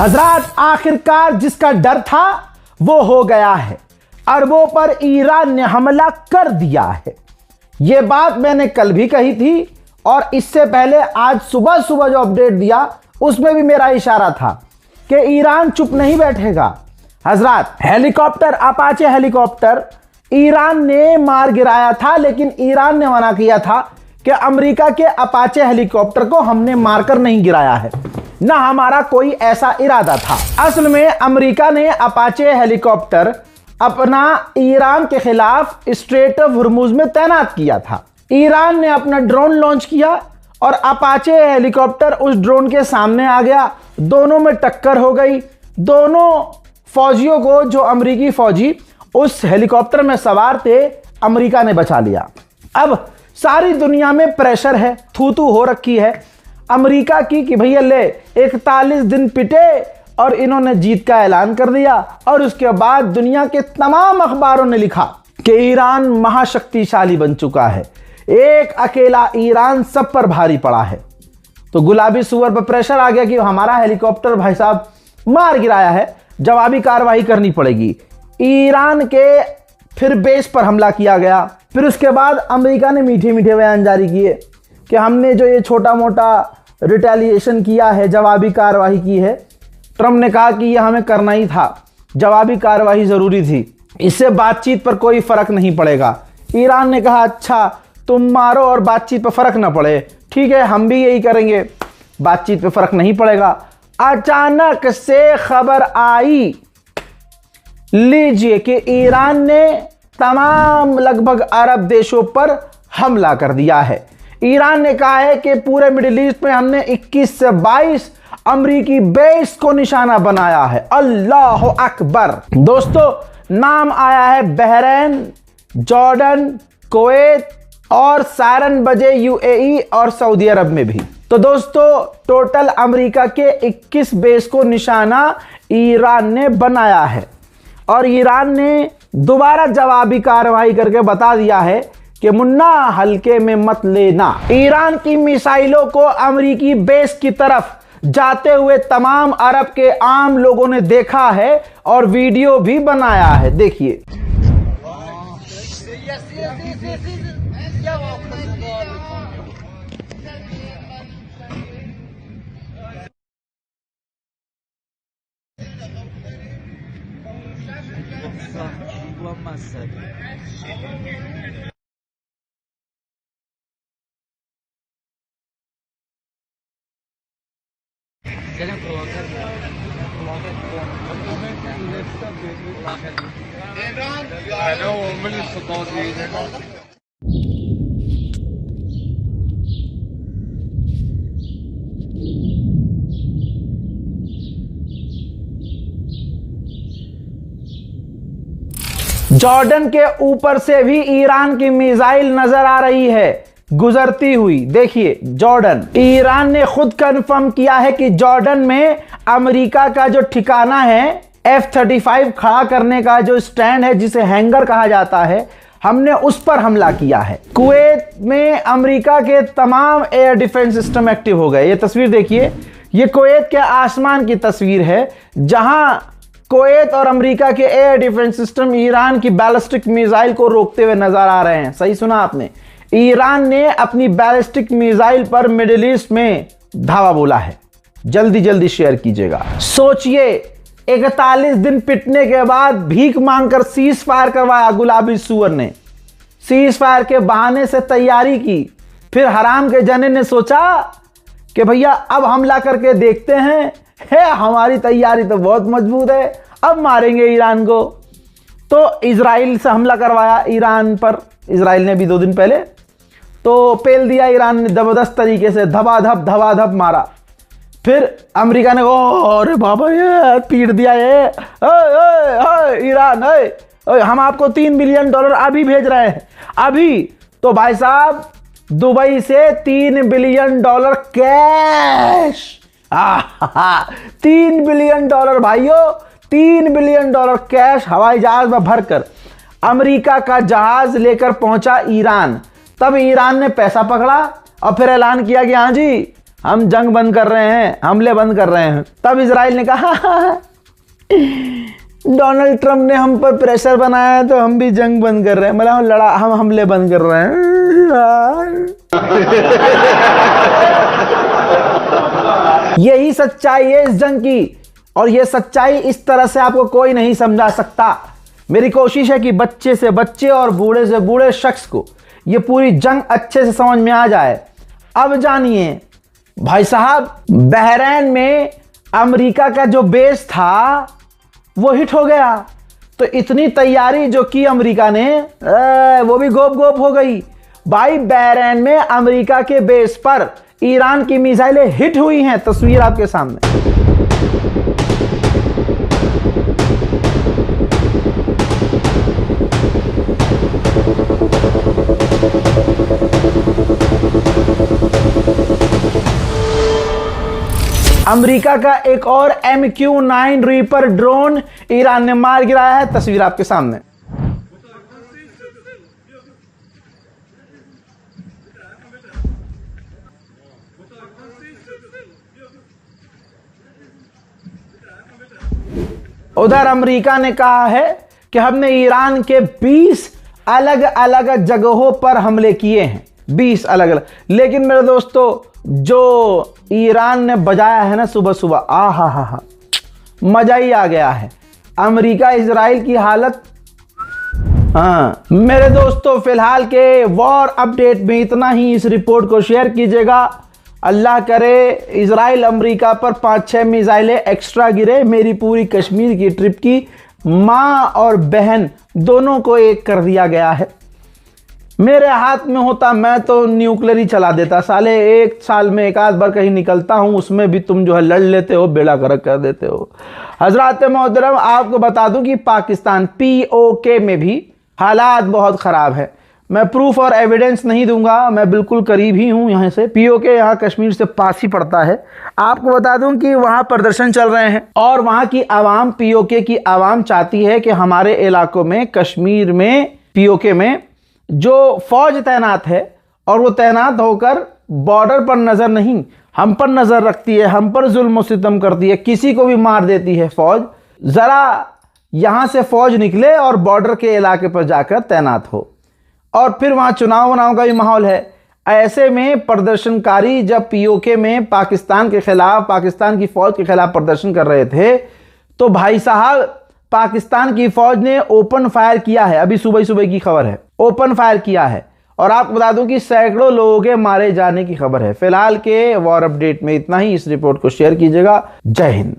हजरात, आखिरकार जिसका डर था वो हो गया है। अरबों पर ईरान ने हमला कर दिया है। यह बात मैंने कल भी कही थी और इससे पहले आज सुबह सुबह जो अपडेट दिया उसमें भी मेरा इशारा था कि ईरान चुप नहीं बैठेगा। हजरात, हेलीकॉप्टर, अपाचे हेलीकॉप्टर ईरान ने मार गिराया था, लेकिन ईरान ने मना किया था कि अमेरिका के अपाचे हेलीकॉप्टर को हमने मारकर नहीं गिराया है, ना हमारा कोई ऐसा इरादा था। असल में अमेरिका ने अपाचे हेलीकॉप्टर अपना ईरान के खिलाफ स्ट्रेट ऑफ हुर्मुज में तैनात किया था। ईरान ने अपना ड्रोन लॉन्च किया और अपाचे हेलीकॉप्टर उस ड्रोन के सामने आ गया। दोनों में टक्कर हो गई। दोनों फौजियों को, जो अमेरिकी फौजी उस हेलीकॉप्टर में सवार थे, अमेरिका ने बचा लिया। अब सारी दुनिया में प्रेशर है, थू थू हो रखी है अमेरिका की कि भैया ले 41 दिन पिटे और इन्होंने जीत का ऐलान कर दिया। और उसके बाद दुनिया के तमाम अखबारों ने लिखा कि ईरान महाशक्तिशाली बन चुका है, एक अकेला ईरान सब पर भारी पड़ा है। तो गुलाबी सुअर पर प्रेशर आ गया कि हमारा हेलीकॉप्टर भाई साहब मार गिराया है, जवाबी कार्रवाई करनी पड़ेगी। ईरान के फिर बेस पर हमला किया गया। फिर उसके बाद अमेरिका ने मीठे मीठे बयान जारी किए कि हमने जो ये छोटा मोटा रिटेलिएशन किया है, जवाबी कार्रवाई की है। ट्रंप ने कहा कि यह हमें करना ही था, जवाबी कार्रवाई जरूरी थी, इससे बातचीत पर कोई फर्क नहीं पड़ेगा। ईरान ने कहा अच्छा तुम मारो और बातचीत पर फर्क ना पड़े, ठीक है हम भी यही करेंगे, बातचीत पर फर्क नहीं पड़ेगा। अचानक से खबर आई, लीजिए, कि ईरान ने तमाम लगभग अरब देशों पर हमला कर दिया है। ईरान ने कहा है कि पूरे मिडिल ईस्ट में हमने 21 से 22 अमेरिकी बेस को निशाना बनाया है। अल्लाह अकबर। दोस्तों, नाम आया है बहरीन, जॉर्डन, कुवैत और सारन बजे यूएई और सऊदी अरब में भी। तो दोस्तों, टोटल अमेरिका के 21 बेस को निशाना ईरान ने बनाया है और ईरान ने दोबारा जवाबी कार्रवाई करके बता दिया है कि मुन्ना हल्के में मत लेना। ईरान की मिसाइलों को अमेरिकी बेस की तरफ जाते हुए तमाम अरब के आम लोगों ने देखा है और वीडियो भी बनाया है। देखिए, जॉर्डन के ऊपर से भी ईरान की मिसाइल नजर आ रही है गुजरती हुई। देखिए, जॉर्डन, ईरान ने खुद कंफर्म किया है कि जॉर्डन में अमेरिका का जो ठिकाना है, F-35 खड़ा करने का जो स्टैंड है, जिसे हैंगर कहा जाता है, हमने उस पर हमला किया है। कुवैत में अमेरिका के तमाम एयर डिफेंस सिस्टम एक्टिव हो गए। ये तस्वीर देखिए, ये कुवैत के आसमान की तस्वीर है, जहां कुवैत और अमेरिका के एयर डिफेंस सिस्टम ईरान की बैलिस्टिक मिसाइल को रोकते हुए नजर आ रहे हैं। सही सुना आपने, ईरान ने अपनी बैलिस्टिक मिसाइल पर मिडिल ईस्ट में धावा बोला है। जल्दी जल्दी शेयर कीजिएगा। सोचिए, 41 दिन पिटने के बाद भीख मांगकर सीज फायर करवाया गुलाबी सुअर ने। सीज फायर के बहाने से तैयारी की, फिर हराम के जने ने सोचा कि भैया अब हमला करके देखते हैं, हमारी तैयारी तो बहुत मजबूत है, अब मारेंगे ईरान को। तो इजराइल से हमला करवाया ईरान पर, इजराइल ने भी 2 दिन पहले, तो पेल दिया ईरान ने जबरदस्त तरीके से, धबाधप मारा। फिर अमेरिका ने अरे बाबा ये पीट दिया ये, ईरान हम आपको $3 बिलियन अभी भेज रहे हैं, अभी। तो भाई साहब, दुबई से $3 बिलियन कैश, 3 बिलियन भाइयों, $3 बिलियन कैश हवाई जहाज में भरकर अमेरिका का जहाज लेकर पहुंचा ईरान। तब ईरान ने पैसा पकड़ा और फिर ऐलान किया कि हाँ जी, हम जंग बंद कर रहे हैं, हमले बंद कर रहे हैं। तब इजराइल ने कहा डोनाल्ड ट्रंप ने हम पर प्रेशर बनाया है तो हम भी जंग बंद कर रहे हैं, मतलब हम हमले बंद कर रहे हैं। यही सच्चाई है इस जंग की, और यह सच्चाई इस तरह से आपको कोई नहीं समझा सकता। मेरी कोशिश है कि बच्चे से बच्चे और बूढ़े से बूढ़े शख्स को यह पूरी जंग अच्छे से समझ में आ जाए। अब जानिए भाई साहब, बहरीन में अमेरिका का जो बेस था वो हिट हो गया, तो इतनी तैयारी जो की अमेरिका ने वो भी गोप गोप हो गई। भाई बहरीन में अमेरिका के बेस पर ईरान की मिसाइलें हिट हुई हैं, तस्वीर आपके सामने। अमेरिका का एक और MQ-9 रीपर ड्रोन ईरान ने मार गिराया है, तस्वीर आपके सामने। उधर अमेरिका ने कहा है कि हमने ईरान के 20 अलग अलग जगहों पर हमले किए हैं, 20 अलग अलग। लेकिन मेरे दोस्तों, जो ईरान ने बजाया है ना सुबह सुबह, हा, मजा ही आ गया है। अमेरिका इजराइल की हालत, हाँ मेरे दोस्तों, फिलहाल के वॉर अपडेट में इतना ही। इस रिपोर्ट को शेयर कीजिएगा। अल्लाह करे इजराइल अमेरिका पर 5-6 मिसाइलें एक्स्ट्रा गिरे। मेरी पूरी कश्मीर की ट्रिप की माँ और बहन दोनों को एक कर दिया गया है। मेरे हाथ में होता मैं तो न्यूक्लियर ही चला देता साले। एक साल में एक आध बार कहीं निकलता हूं, उसमें भी तुम जो है लड़ लेते हो, बेड़ा गर्क कर देते हो। हजरात मोहतरम, आपको बता दूं कि पाकिस्तान POK में भी हालात बहुत ख़राब है। मैं प्रूफ और एविडेंस नहीं दूंगा, मैं बिल्कुल करीब ही हूं यहाँ से। POK यहाँ कश्मीर से पास ही पड़ता है। आपको बता दूं कि वहाँ प्रदर्शन चल रहे हैं और वहाँ की आवाम, POK की आवाम चाहती है कि हमारे इलाकों में, कश्मीर में, POK में जो फौज तैनात है और वो तैनात होकर बॉर्डर पर नज़र नहीं, हम पर नज़र रखती है, हम पर जुल्म सितम करती है, किसी को भी मार देती है फौज। ज़रा यहाँ से फौज निकले और बॉर्डर के इलाके पर जाकर तैनात हो। और फिर वहाँ चुनाव का भी माहौल है। ऐसे में प्रदर्शनकारी जब POK में पाकिस्तान के खिलाफ, पाकिस्तान की फौज के खिलाफ प्रदर्शन कर रहे थे, तो भाई साहब पाकिस्तान की फौज ने ओपन फायर किया है। अभी सुबह सुबह की खबर है, ओपन फायर किया है। और आपको बता दूं कि सैकड़ों लोगों के मारे जाने की खबर है। फिलहाल के वॉर अपडेट में इतना ही। इस रिपोर्ट को शेयर कीजिएगा। जय हिंद।